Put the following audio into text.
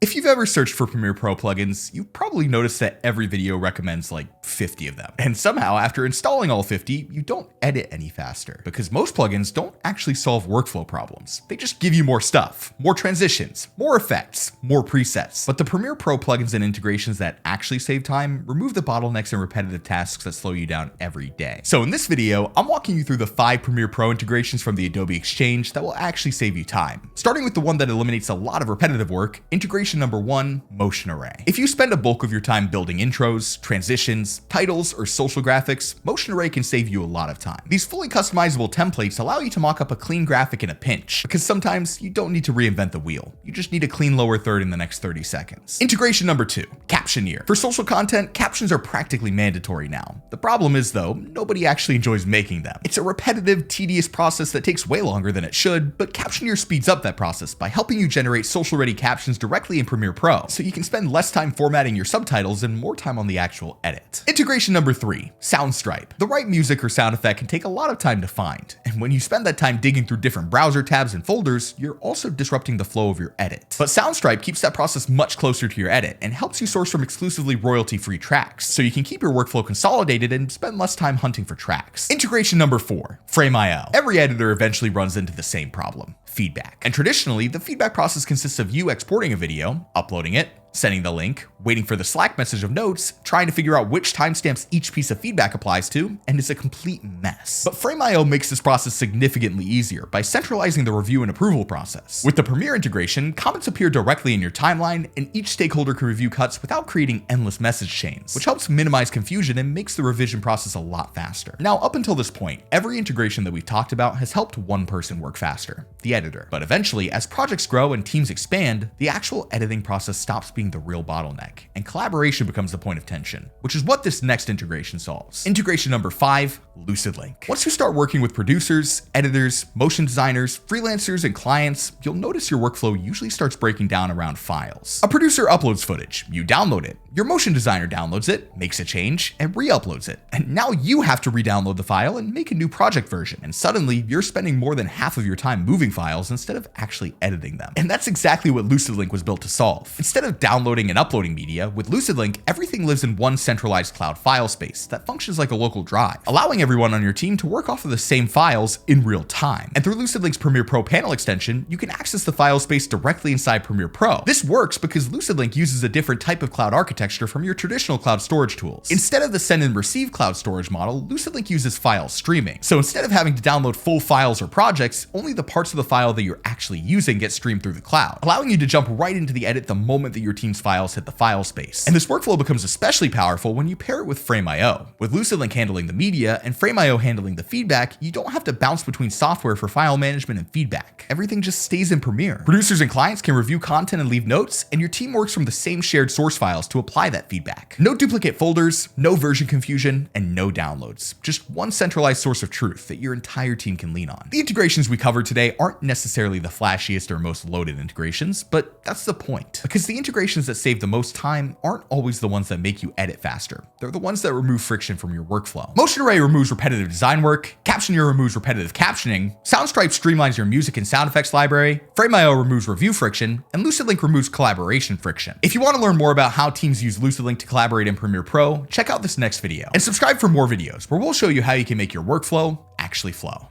If you've ever searched for Premiere Pro plugins, you've probably noticed that every video recommends like 50 of them. And somehow after installing all 50, you don't edit any faster because most plugins don't actually solve workflow problems. They just give you more stuff, more transitions, more effects, more presets. But the Premiere Pro plugins and integrations that actually save time remove the bottlenecks and repetitive tasks that slow you down every day. So in this video, I'm walking you through the 5 Premiere Pro integrations from the Adobe Exchange that will actually save you time. Starting with the one that eliminates a lot of repetitive work, integration number 1, motion array. If you spend a bulk of your time building intros, transitions, titles, or social graphics, motion array can save you a lot of time. These fully customizable templates allow you to mock up a clean graphic in a pinch, because sometimes you don't need to reinvent the wheel. You just need a clean lower third in the next 30 seconds. Integration number 2, Captioneer. For social content, captions are practically mandatory now. The problem is though, nobody actually enjoys making them. It's a repetitive, tedious process that takes way longer than it should, but Captioneer speeds up that process by helping you generate social-ready captions directly in Premiere Pro, so you can spend less time formatting your subtitles and more time on the actual edit. Integration number 3, Soundstripe. The right music or sound effect can take a lot of time to find, and when you spend that time digging through different browser tabs and folders, you're also disrupting the flow of your edit. But Soundstripe keeps that process much closer to your edit and helps you source from exclusively royalty-free tracks, so you can keep your workflow consolidated and spend less time hunting for tracks. Integration number 4, Frame.io. Every editor eventually runs into the same problem: feedback. And traditionally, the feedback process consists of you exporting a video, uploading it, sending the link, waiting for the Slack message of notes, trying to figure out which timestamps each piece of feedback applies to, and it's a complete mess. But Frame.io makes this process significantly easier by centralizing the review and approval process. With the Premiere integration, comments appear directly in your timeline, and each stakeholder can review cuts without creating endless message chains, which helps minimize confusion and makes the revision process a lot faster. Now, up until this point, every integration that we've talked about has helped one person work faster: the editor. But eventually, as projects grow and teams expand, the actual editing process stops being the real bottleneck, and collaboration becomes the point of tension, which is what this next integration solves. Integration number 5, LucidLink. Once you start working with producers, editors, motion designers, freelancers, and clients, you'll notice your workflow usually starts breaking down around files. A producer uploads footage, you download it, your motion designer downloads it, makes a change, and re-uploads it. And now you have to re-download the file and make a new project version. And suddenly, you're spending more than half of your time moving files instead of actually editing them. And that's exactly what LucidLink was built to solve. Instead of downloading and uploading media, with LucidLink, everything lives in one centralized cloud file space that functions like a local drive, allowing everyone on your team to work off of the same files in real time. And through LucidLink's Premiere Pro panel extension, you can access the file space directly inside Premiere Pro. This works because LucidLink uses a different type of cloud architecture from your traditional cloud storage tools. Instead of the send and receive cloud storage model, LucidLink uses file streaming. So instead of having to download full files or projects, only the parts of the file that you're actually using get streamed through the cloud, allowing you to jump right into the edit the moment that your team's files hit the file space. And this workflow becomes especially powerful when you pair it with Frame.io. With LucidLink handling the media and Frame.io handling the feedback, you don't have to bounce between software for file management and feedback. Everything just stays in Premiere. Producers and clients can review content and leave notes, and your team works from the same shared source files to apply that feedback. No duplicate folders, no version confusion, and no downloads. Just one centralized source of truth that your entire team can lean on. The integrations we covered today aren't necessarily the flashiest or most loaded integrations, but that's the point. Because the integrations that save the most time aren't always the ones that make you edit faster. They're the ones that remove friction from your workflow. Motion Array removes repetitive design work, Captioneer removes repetitive captioning, Soundstripe streamlines your music and sound effects library, Frame.io removes review friction, and LucidLink removes collaboration friction. If you want to learn more about how teams use LucidLink to collaborate in Premiere Pro, check out this next video. And subscribe for more videos where we'll show you how you can make your workflow actually flow.